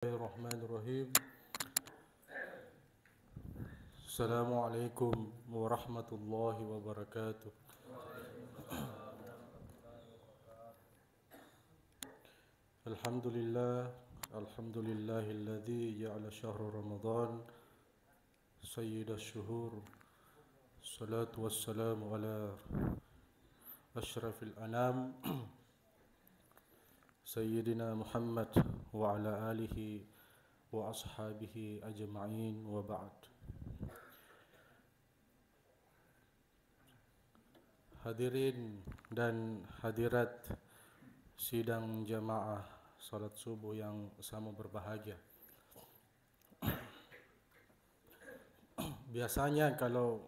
Bismillahirrahmanirrahim. Assalamualaikum warahmatullahi wabarakatuh. Alhamdulillah, alhamdulillahilladzi ja'ala syahra Ramadan sayyidash syuhur. Salatu wassalamu ala asyrafil anam sayyidina Muhammad wa ala alihi wa ashabihi ajma'in wa ba'd. Hadirin dan hadirat sidang jamaah salat subuh yang sama berbahagia. Biasanya kalau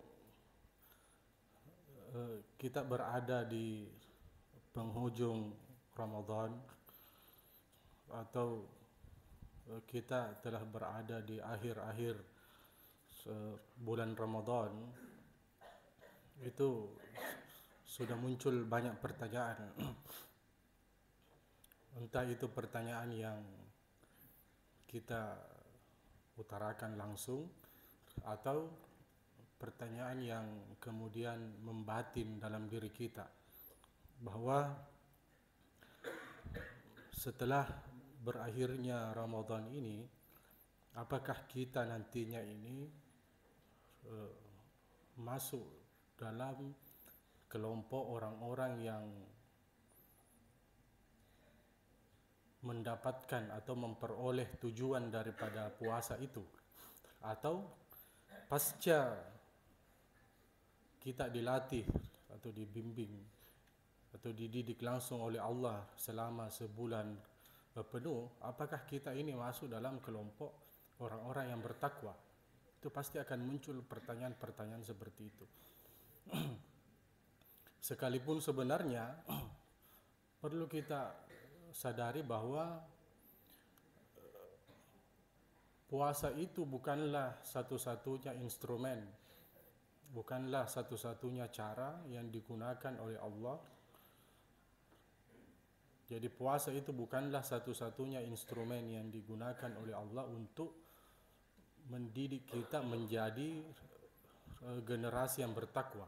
kita berada di penghujung Ramadan atau kita telah berada di akhir-akhir bulan Ramadan, itu sudah muncul banyak pertanyaan. Entah itu pertanyaan yang kita utarakan langsung atau pertanyaan yang kemudian membatin dalam diri kita, bahwa setelah berakhirnya Ramadan ini, apakah kita nantinya ini masuk dalam kelompok orang-orang yang mendapatkan atau memperoleh tujuan daripada puasa itu, atau pasca kita dilatih atau dibimbing atau dididik langsung oleh Allah selama sebulan penuh, apakah kita ini masuk dalam kelompok orang-orang yang bertakwa? Itu pasti akan muncul pertanyaan-pertanyaan seperti itu. Sekalipun sebenarnya perlu kita sadari bahwa puasa itu bukanlah satu-satunya instrumen, bukanlah satu-satunya cara yang digunakan oleh Allah. Jadi puasa itu bukanlah satu-satunya instrumen yang digunakan oleh Allah untuk mendidik kita menjadi generasi yang bertakwa.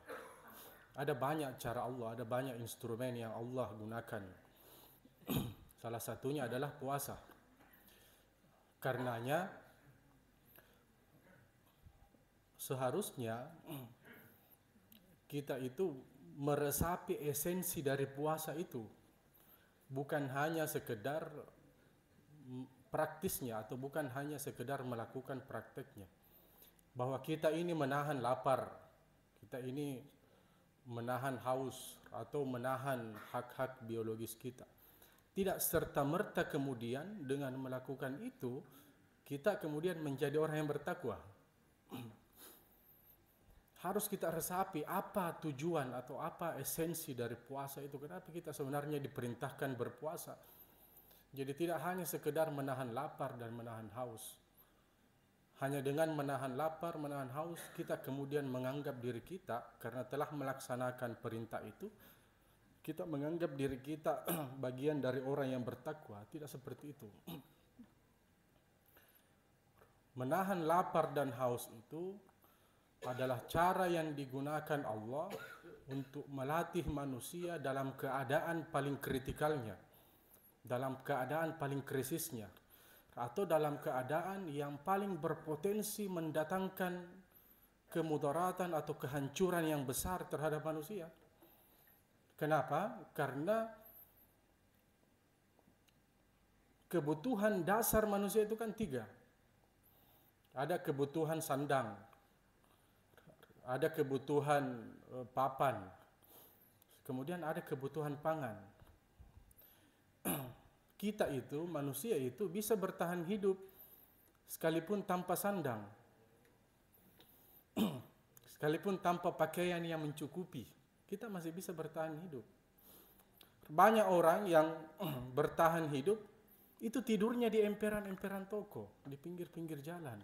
Ada banyak cara Allah, ada banyak instrumen yang Allah gunakan. Salah satunya adalah puasa. Karenanya seharusnya kita itu meresapi esensi dari puasa itu, bukan hanya sekedar praktisnya atau bukan hanya sekedar melakukan prakteknya. Bahwa kita ini menahan lapar, kita ini menahan haus atau menahan hak-hak biologis kita. Tidak serta-merta kemudian dengan melakukan itu kita kemudian menjadi orang yang bertakwa. Harus kita resapi apa tujuan atau apa esensi dari puasa itu. Kenapa kita sebenarnya diperintahkan berpuasa? Jadi tidak hanya sekedar menahan lapar dan menahan haus. Hanya dengan menahan lapar, menahan haus, kita kemudian menganggap diri kita, karena telah melaksanakan perintah itu, kita menganggap diri kita bagian dari orang yang bertakwa. Tidak seperti itu. Menahan lapar dan haus itu adalah cara yang digunakan Allah untuk melatih manusia dalam keadaan paling kritikalnya, dalam keadaan paling krisisnya, atau dalam keadaan yang paling berpotensi mendatangkan kemudaratan atau kehancuran yang besar terhadap manusia. Kenapa? Karena kebutuhan dasar manusia itu kan tiga. Ada kebutuhan sandang, ada kebutuhan papan, kemudian ada kebutuhan pangan. Kita itu, manusia itu bisa bertahan hidup sekalipun tanpa sandang, sekalipun tanpa pakaian yang mencukupi, kita masih bisa bertahan hidup. Banyak orang yang bertahan hidup itu tidurnya di emperan-emperan toko, di pinggir-pinggir jalan.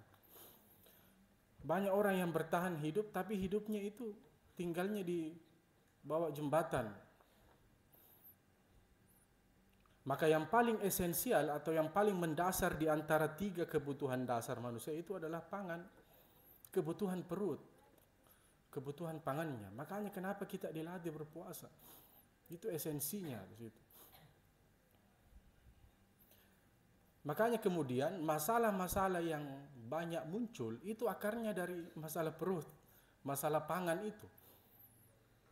Banyak orang yang bertahan hidup tapi hidupnya itu tinggalnya di bawah jembatan. Maka yang paling esensial atau yang paling mendasar di antara 3 kebutuhan dasar manusia itu adalah pangan, kebutuhan perut, kebutuhan pangannya. Makanya kenapa kita dilatih berpuasa? Itu esensinya di situ. Makanya kemudian masalah-masalah yang banyak muncul itu akarnya dari masalah perut, masalah pangan itu.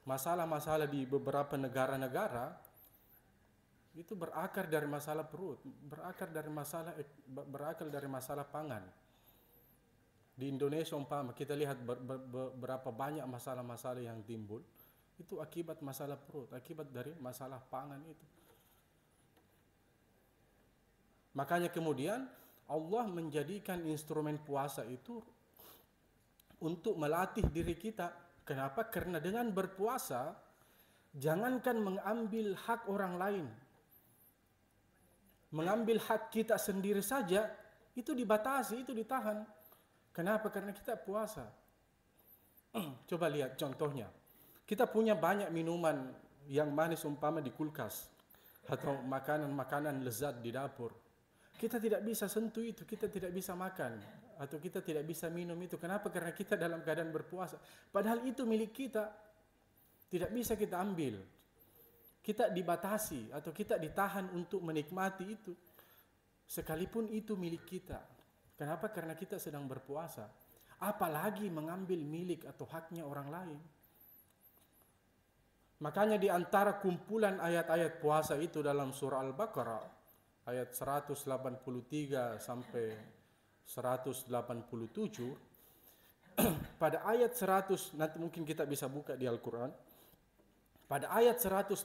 Masalah-masalah di beberapa negara-negara itu berakar dari masalah perut, berakar dari masalah pangan. Di Indonesia umpama kita lihat berapa banyak masalah-masalah yang timbul, itu akibat masalah perut, akibat dari masalah pangan itu. Makanya kemudian Allah menjadikan instrumen puasa itu untuk melatih diri kita. Kenapa? Karena dengan berpuasa, jangankan mengambil hak orang lain, mengambil hak kita sendiri saja, itu dibatasi, itu ditahan. Kenapa? Karena kita puasa. Coba lihat contohnya. Kita punya banyak minuman yang manis umpama di kulkas, atau makanan-makanan lezat di dapur. Kita tidak bisa sentuh itu, kita tidak bisa makan, atau kita tidak bisa minum itu. Kenapa? Karena kita dalam keadaan berpuasa. Padahal itu milik kita, tidak bisa kita ambil. Kita dibatasi atau kita ditahan untuk menikmati itu, sekalipun itu milik kita. Kenapa? Karena kita sedang berpuasa. Apalagi mengambil milik atau haknya orang lain. Makanya di antara kumpulan ayat-ayat puasa itu dalam surah Al-Baqarah, ayat 183 sampai 187, pada ayat 100, nanti mungkin kita bisa buka di Al-Quran, pada ayat 188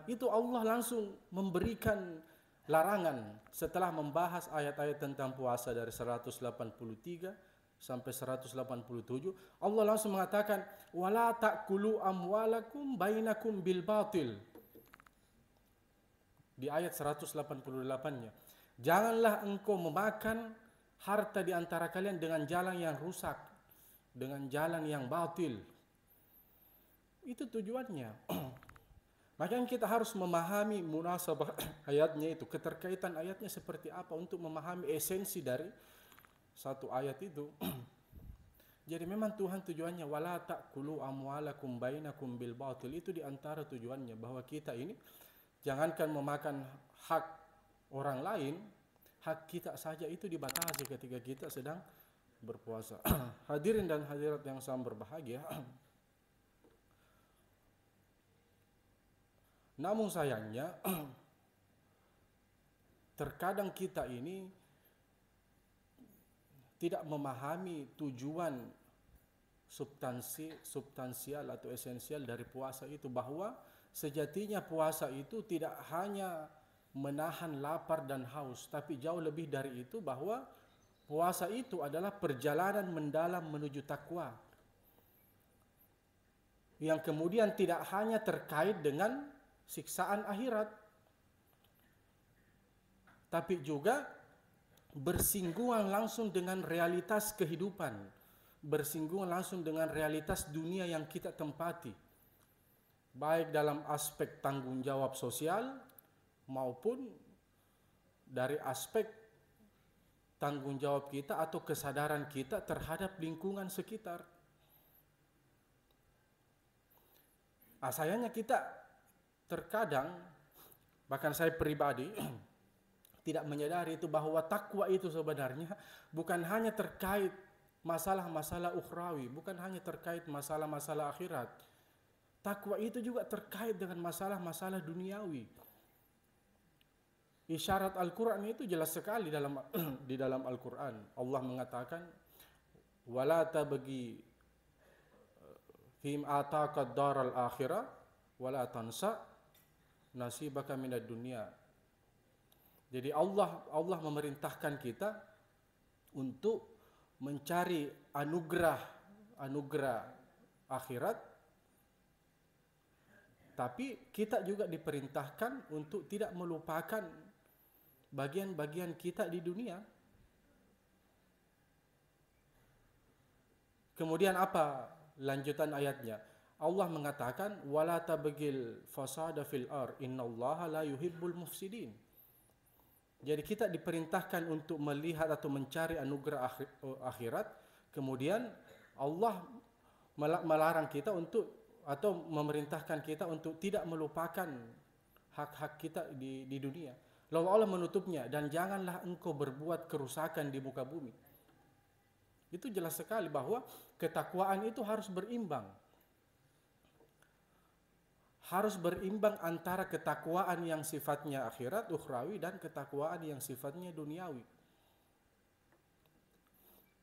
itu Allah langsung memberikan larangan setelah membahas ayat-ayat tentang puasa dari 183 sampai 187. Allah langsung mengatakan, wala ta'kulu amwalakum bainakum bil batil. Di ayat 188-nya, janganlah engkau memakan harta di antara kalian dengan jalan yang rusak, dengan jalan yang batil. Itu tujuannya. Makanya kita harus memahami munasabah ayatnya itu, keterkaitan ayatnya seperti apa untuk memahami esensi dari satu ayat itu. Jadi memang Tuhan tujuannya wala ta'kulu amwalakum bainakum bil batil, itu di antara tujuannya bahwa kita ini jangankan memakan hak orang lain, hak kita saja itu dibatasi ketika kita sedang berpuasa. Hadirin dan hadirat yang sangat berbahagia. Namun sayangnya, terkadang kita ini tidak memahami tujuan substansial atau esensial dari puasa itu, bahwa sejatinya puasa itu tidak hanya menahan lapar dan haus, tapi jauh lebih dari itu, bahwa puasa itu adalah perjalanan mendalam menuju takwa, yang kemudian tidak hanya terkait dengan siksaan akhirat, tapi juga bersinggungan langsung dengan realitas kehidupan, bersinggungan langsung dengan realitas dunia yang kita tempati, baik dalam aspek tanggung jawab sosial maupun dari aspek tanggung jawab kita atau kesadaran kita terhadap lingkungan sekitar. Sayangnya kita terkadang, bahkan saya pribadi tidak menyadari itu, bahwa takwa itu sebenarnya bukan hanya terkait masalah-masalah ukhrawi, bukan hanya terkait masalah-masalah akhirat. Takwa itu juga terkait dengan masalah-masalah duniawi. Isyarat Al-Quran itu jelas sekali di dalam Al-Quran. Allah mengatakan, wala tabghi fim ataka daral akhirah wala tansa nasibaka minad dunya. Jadi Allah memerintahkan kita untuk mencari anugerah akhirat, tapi kita juga diperintahkan untuk tidak melupakan bagian-bagian kita di dunia. Kemudian apa lanjutan ayatnya? Allah mengatakan wala tabghil fasada fil ard innallaha la yuhibbul mufsidin. Jadi kita diperintahkan untuk melihat atau mencari anugerah akhirat, kemudian Allah melarang kita untuk atau memerintahkan kita untuk tidak melupakan hak-hak kita di dunia. Lalu Allah menutupnya, dan janganlah engkau berbuat kerusakan di muka bumi. Itu jelas sekali bahwa ketakwaan itu harus berimbang. Harus berimbang antara ketakwaan yang sifatnya akhirat, ukhrawi, dan ketakwaan yang sifatnya duniawi.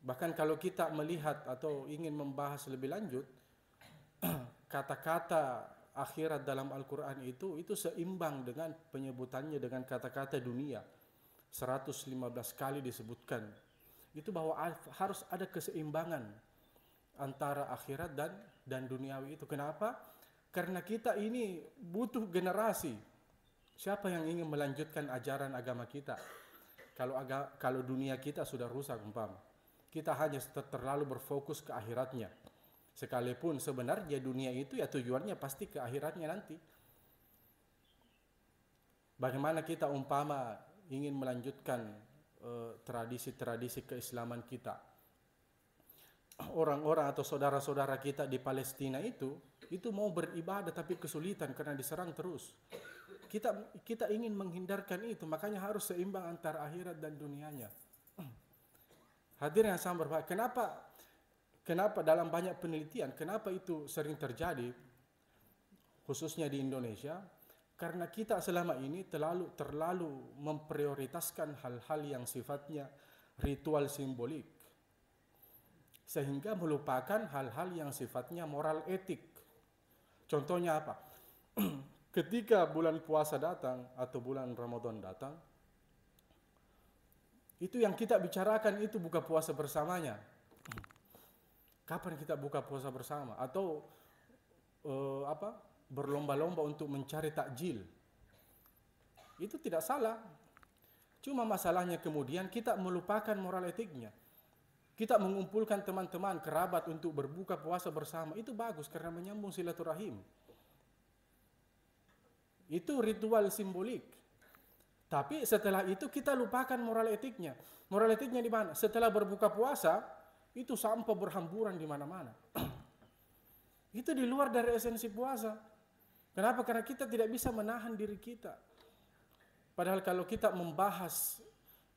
Bahkan kalau kita melihat atau ingin membahas lebih lanjut, kata-kata akhirat dalam Al-Quran itu seimbang dengan penyebutannya dengan kata-kata dunia. 115 kali disebutkan. Itu bahwa harus ada keseimbangan antara akhirat dan duniawi itu. Kenapa? Karena kita ini butuh generasi. Siapa yang ingin melanjutkan ajaran agama kita? Kalau dunia kita sudah rusak umpama. Kita hanya terlalu berfokus ke akhiratnya. Sekalipun sebenarnya dunia itu ya tujuannya pasti ke akhiratnya nanti. Bagaimana kita umpama ingin melanjutkan tradisi-tradisi keislaman kita. Orang-orang atau saudara-saudara kita di Palestina itu mau beribadah tapi kesulitan karena diserang terus. Kita ingin menghindarkan itu, makanya harus seimbang antara akhirat dan dunianya. Hadirin yang sama berbahagia, kenapa dalam banyak penelitian, kenapa itu sering terjadi, khususnya di Indonesia? Karena kita selama ini terlalu memprioritaskan hal-hal yang sifatnya ritual simbolik, sehingga melupakan hal-hal yang sifatnya moral etik. Contohnya apa? Ketika bulan puasa datang atau bulan Ramadan datang, itu yang kita bicarakan itu buka puasa bersamanya. Kapan kita buka puasa bersama? Atau berlomba-lomba untuk mencari takjil. Itu tidak salah. Cuma masalahnya kemudian kita melupakan moral etiknya. Kita mengumpulkan teman-teman, kerabat untuk berbuka puasa bersama. Itu bagus karena menyambung silaturahim. Itu ritual simbolik. Tapi setelah itu kita lupakan moral etiknya. Moral etiknya di mana? Setelah berbuka puasa, itu sampah berhamburan di mana-mana. Itu di luar dari esensi puasa. Kenapa? Karena kita tidak bisa menahan diri kita. Padahal kalau kita membahas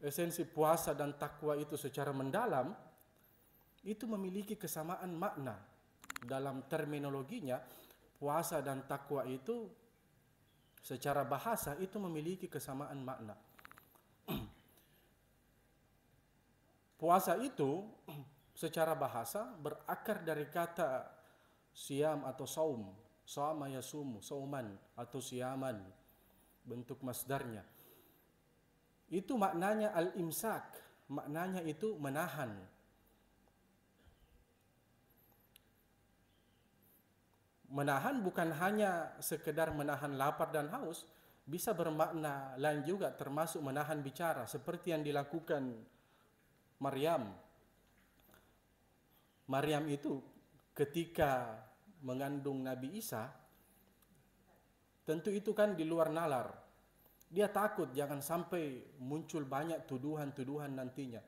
esensi puasa dan takwa itu secara mendalam, itu memiliki kesamaan makna. Dalam terminologinya, puasa dan takwa itu secara bahasa itu memiliki kesamaan makna. Puasa itu secara bahasa berakar dari kata siam atau saum, sama yasumu, sauman atau siaman, bentuk masdarnya. Itu maknanya al-imsak, maknanya itu menahan. Menahan bukan hanya sekedar menahan lapar dan haus, bisa bermakna lain juga, termasuk menahan bicara, seperti yang dilakukan Maryam. Maryam itu ketika mengandung Nabi Isa, tentu itu kan di luar nalar. Dia takut jangan sampai muncul banyak tuduhan-tuduhan nantinya.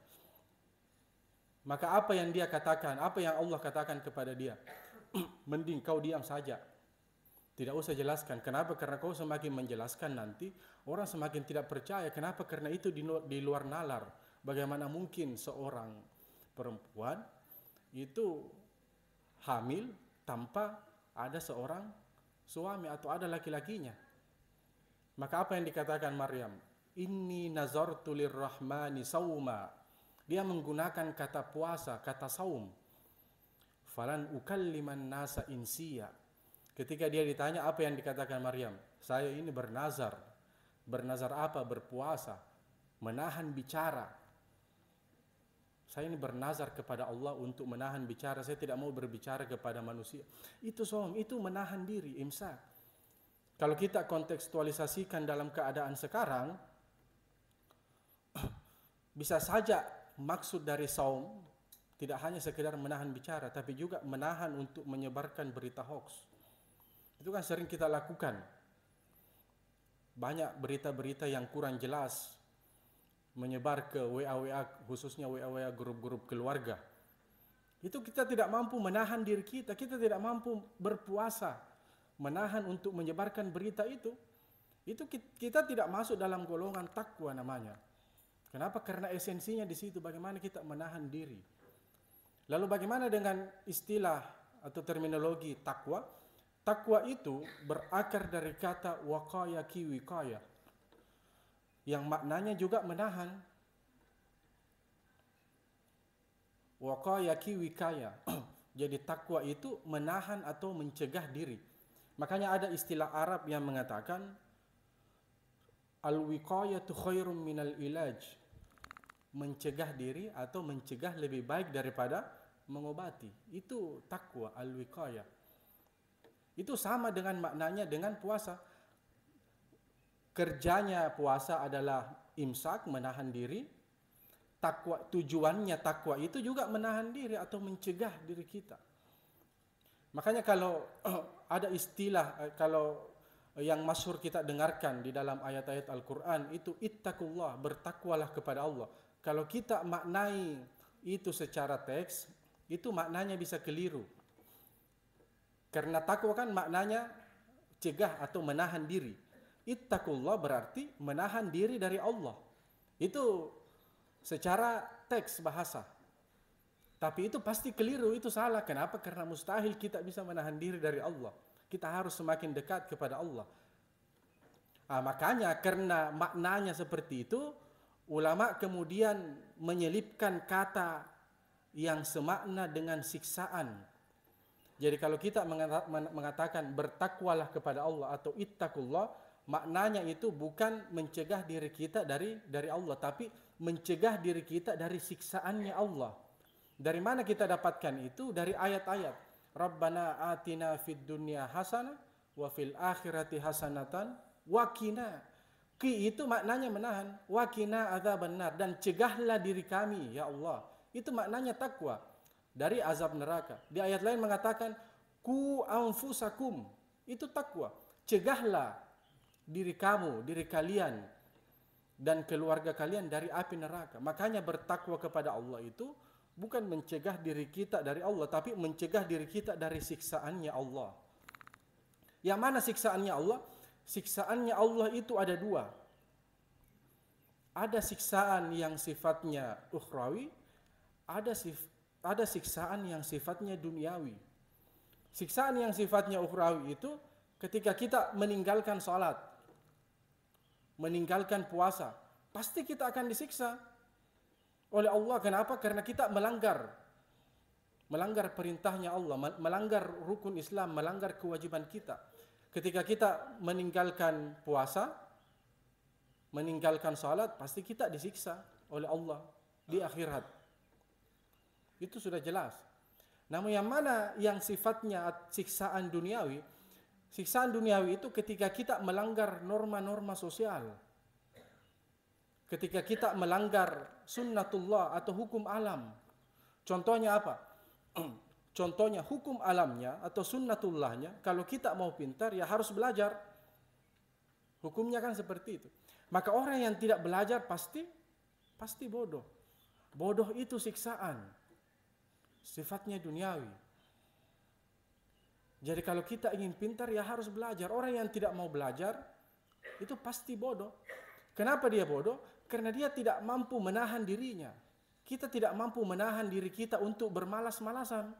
Maka apa yang dia katakan, apa yang Allah katakan kepada dia? Mending kau diam saja. Tidak usah jelaskan. Kenapa? Karena kau semakin menjelaskan nanti, orang semakin tidak percaya. Kenapa? Karena itu di luar nalar. Bagaimana mungkin seorang perempuan itu hamil tanpa ada seorang suami atau ada laki-lakinya? Maka apa yang dikatakan Maryam? Inni nazartu lirrahmani sauma. Dia menggunakan kata puasa, kata saum. Falan ukalliman nasa insiya. Ketika dia ditanya apa yang dikatakan Maryam, saya ini bernazar. Bernazar apa? Berpuasa, menahan bicara. Saya ini bernazar kepada Allah untuk menahan bicara. Saya tidak mau berbicara kepada manusia. Itu saum, itu menahan diri, imsak. Kalau kita kontekstualisasikan dalam keadaan sekarang, bisa saja maksud dari saum Tidak hanya sekedar menahan bicara, tapi juga menahan untuk menyebarkan berita hoax. Itu kan sering kita lakukan. Banyak berita-berita yang kurang jelas menyebar ke WA-WA, khususnya WA-WA grup-grup keluarga. Itu kita tidak mampu menahan diri kita tidak mampu berpuasa, menahan untuk menyebarkan berita itu kita tidak masuk dalam golongan takwa namanya. Kenapa? Karena esensinya di situ, bagaimana kita menahan diri. Lalu bagaimana dengan istilah atau terminologi takwa? Takwa itu berakar dari kata waqaya ki wiqaya, yang maknanya juga menahan. Waqaya ki wiqaya. Jadi takwa itu menahan atau mencegah diri. Makanya ada istilah Arab yang mengatakan al-wiqayatu khairum minal ilaj. Mencegah diri atau mencegah lebih baik daripada mengobati. Itu takwa, al-wiqayah. Itu sama dengan maknanya dengan puasa. Kerjanya puasa adalah imsak, menahan diri. Takwa, tujuannya takwa itu juga menahan diri atau mencegah diri kita. Makanya kalau ada istilah, kalau yang masyhur kita dengarkan di dalam ayat-ayat Al-Quran itu ittaqullah, bertakwalah kepada Allah. Kalau kita maknai itu secara teks, itu maknanya bisa keliru. Karena takwa kan maknanya cegah atau menahan diri. Ittaqullah berarti menahan diri dari Allah. Itu secara teks bahasa. Tapi itu pasti keliru, itu salah. Kenapa? Karena mustahil kita bisa menahan diri dari Allah. Kita harus semakin dekat kepada Allah. Makanya karena maknanya seperti itu, ulama kemudian menyelipkan kata yang semakna dengan siksaan. Jadi kalau kita mengatakan bertakwalah kepada Allah atau ittaqullah, maknanya itu bukan mencegah diri kita dari Allah, tapi mencegah diri kita dari siksaannya Allah. Dari mana kita dapatkan itu? Dari ayat-ayat. Rabbana atina fid dunya hasanah wa fil akhirati hasanatan wa qina. Qi itu maknanya menahan, wa qina adzabannar, dan cegahlah diri kami ya Allah. Itu maknanya takwa dari azab neraka. Di ayat lain mengatakan ku anfusakum. Itu takwa. Cegahlah diri kamu, diri kalian dan keluarga kalian dari api neraka. Makanya bertakwa kepada Allah itu bukan mencegah diri kita dari Allah, tapi mencegah diri kita dari siksaannya Allah. Yang mana siksaannya Allah? Siksaannya Allah itu ada dua. Ada siksaan yang sifatnya ukhrawi, ada siksaan yang sifatnya duniawi. Siksaan yang sifatnya ukhrawi itu ketika kita meninggalkan sholat, meninggalkan puasa, pasti kita akan disiksa oleh Allah. Kenapa? Karena kita melanggar perintahnya Allah, melanggar rukun Islam, melanggar kewajiban kita. Ketika kita meninggalkan puasa, meninggalkan salat, pasti kita disiksa oleh Allah di akhirat. Itu sudah jelas. Namun yang mana yang sifatnya siksaan duniawi? Siksaan duniawi itu ketika kita melanggar norma-norma sosial. Ketika kita melanggar sunnatullah atau hukum alam. Contohnya apa? Contohnya hukum alamnya atau sunnatullahnya, kalau kita mau pintar ya harus belajar. Hukumnya kan seperti itu. Maka orang yang tidak belajar pasti bodoh. Bodoh itu siksaan. Sifatnya duniawi. Jadi kalau kita ingin pintar ya harus belajar. Orang yang tidak mau belajar itu pasti bodoh. Kenapa dia bodoh? Karena dia tidak mampu menahan dirinya. Kita tidak mampu menahan diri kita untuk bermalas-malasan.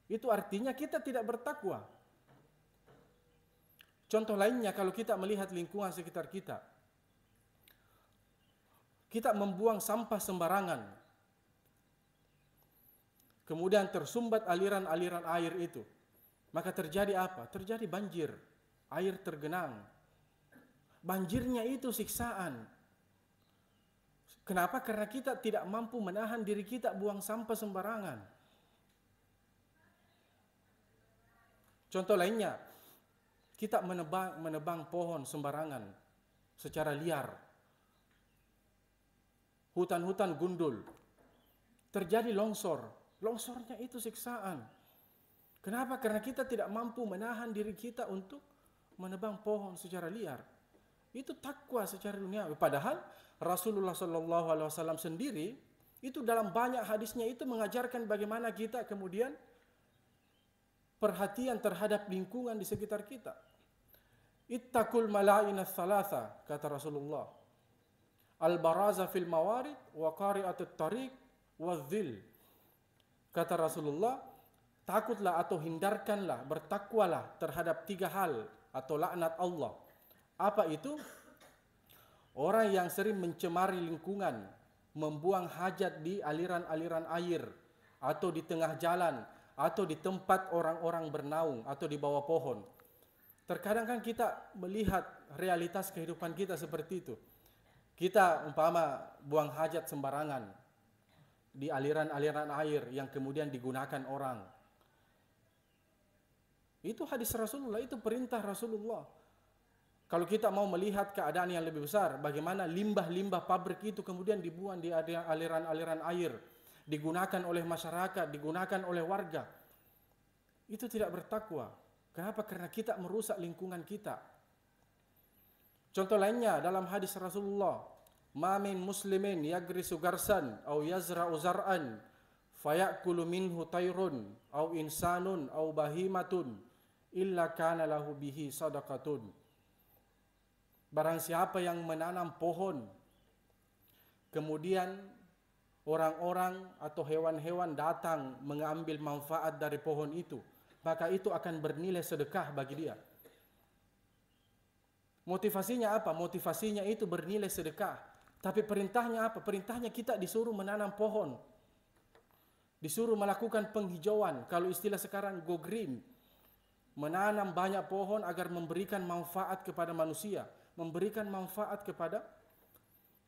Itu artinya kita tidak bertakwa. Contoh lainnya, kalau kita melihat lingkungan sekitar kita, kita membuang sampah sembarangan, kemudian tersumbat aliran-aliran air itu, maka terjadi apa? Terjadi banjir, air tergenang. Banjirnya itu siksaan. Kenapa? Karena kita tidak mampu menahan diri kita buang sampah sembarangan. Contoh lainnya, kita menebang pohon sembarangan secara liar. Hutan-hutan gundul terjadi longsor. Longsornya itu siksaan. Kenapa? Karena kita tidak mampu menahan diri kita untuk menebang pohon secara liar. Itu takwa secara dunia. Padahal Rasulullah SAW sendiri itu dalam banyak hadisnya itu mengajarkan bagaimana kita kemudian perhatian terhadap lingkungan di sekitar kita. Ittaqul mala'ina thalatha, kata Rasulullah. Al-baraza fil mawarid wa qari'atut tariq wa dhil. Kata Rasulullah, takutlah atau hindarkanlah, bertakwalah terhadap 3 hal atau laknat Allah. Apa itu? Orang yang sering mencemari lingkungan, membuang hajat di aliran-aliran air, atau di tengah jalan, atau di tempat orang-orang bernaung, atau di bawah pohon. Terkadang kan kita melihat realitas kehidupan kita seperti itu. Kita umpama buang hajat sembarangan di aliran-aliran air yang kemudian digunakan orang. Itu hadis Rasulullah, itu perintah Rasulullah. Kalau kita mau melihat keadaan yang lebih besar, bagaimana limbah-limbah pabrik itu kemudian dibuang di aliran-aliran air, digunakan oleh masyarakat, digunakan oleh warga. Itu tidak bertakwa. Kenapa? Karena kita merusak lingkungan kita. Contoh lainnya dalam hadis Rasulullah, "Ma min muslimin yagrisu garsan aw yazra'u zar'an fayakulu minhu tayrun aw insanun aw bahimatun illa kana lahu bihi sadaqatun." Barang siapa yang menanam pohon, kemudian orang-orang atau hewan-hewan datang mengambil manfaat dari pohon itu, maka itu akan bernilai sedekah bagi dia. Motivasinya apa? Motivasinya itu bernilai sedekah. Tapi perintahnya apa? Perintahnya kita disuruh menanam pohon. Disuruh melakukan penghijauan. Kalau istilah sekarang go green. Menanam banyak pohon agar memberikan manfaat kepada manusia. Memberikan manfaat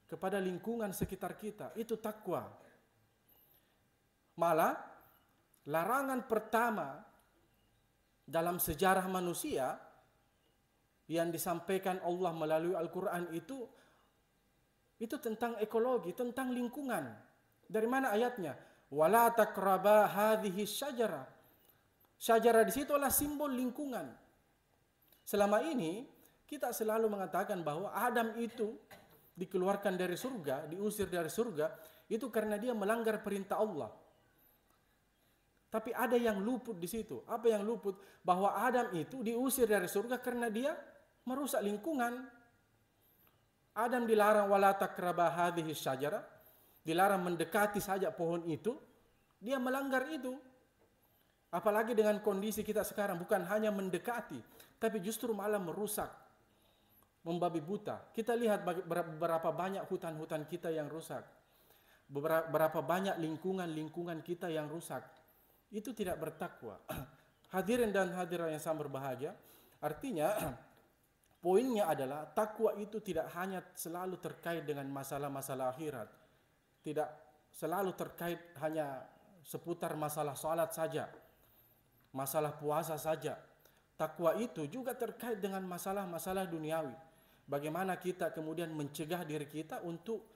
kepada lingkungan sekitar kita. Itu takwa. Malah larangan pertama dalam sejarah manusia yang disampaikan Allah melalui Al-Quran itu tentang ekologi, tentang lingkungan. Dari mana ayatnya? Wala taqraba hadhihi syajara. Syajara di situ adalah simbol lingkungan. Selama ini kita selalu mengatakan bahwa Adam itu dikeluarkan dari surga, diusir dari surga, itu karena dia melanggar perintah Allah. Tapi ada yang luput di situ. Apa yang luput? Bahwa Adam itu diusir dari surga karena dia merusak lingkungan. Adam dilarang wala taqraba hadhihi syajara, dilarang mendekati saja pohon itu, dia melanggar itu. Apalagi dengan kondisi kita sekarang, bukan hanya mendekati, tapi justru malah merusak, membabi buta. Kita lihat berapa banyak hutan-hutan kita yang rusak, berapa banyak lingkungan-lingkungan kita yang rusak. Itu tidak bertakwa. Hadirin dan hadirat yang sangat berbahagia, artinya poinnya adalah takwa itu tidak hanya selalu terkait dengan masalah-masalah akhirat. Tidak selalu terkait hanya seputar masalah salat saja, masalah puasa saja. Takwa itu juga terkait dengan masalah-masalah duniawi. Bagaimana kita kemudian mencegah diri kita untuk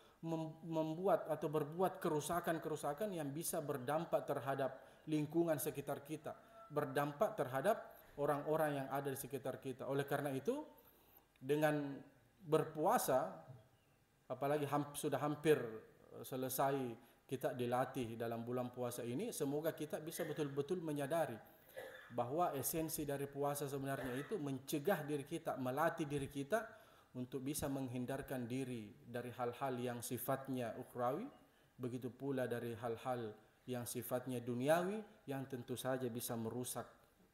membuat atau berbuat kerusakan-kerusakan yang bisa berdampak terhadap lingkungan sekitar kita, berdampak terhadap orang-orang yang ada di sekitar kita. Oleh karena itu, dengan berpuasa, apalagi sudah hampir selesai kita dilatih dalam bulan puasa ini, semoga kita bisa betul-betul menyadari bahwa esensi dari puasa sebenarnya itu mencegah diri kita, melatih diri kita untuk bisa menghindarkan diri dari hal-hal yang sifatnya ukhrawi, begitu pula dari hal-hal yang sifatnya duniawi yang tentu saja bisa merusak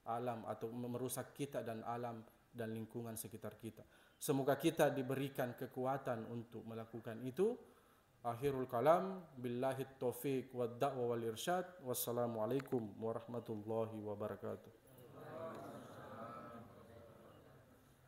alam atau merusak kita dan alam dan lingkungan sekitar kita. Semoga kita diberikan kekuatan untuk melakukan itu. Akhirul kalam, billahi taufiq wad da'wa wal irsyad. Wassalamualaikum warahmatullahi wabarakatuh.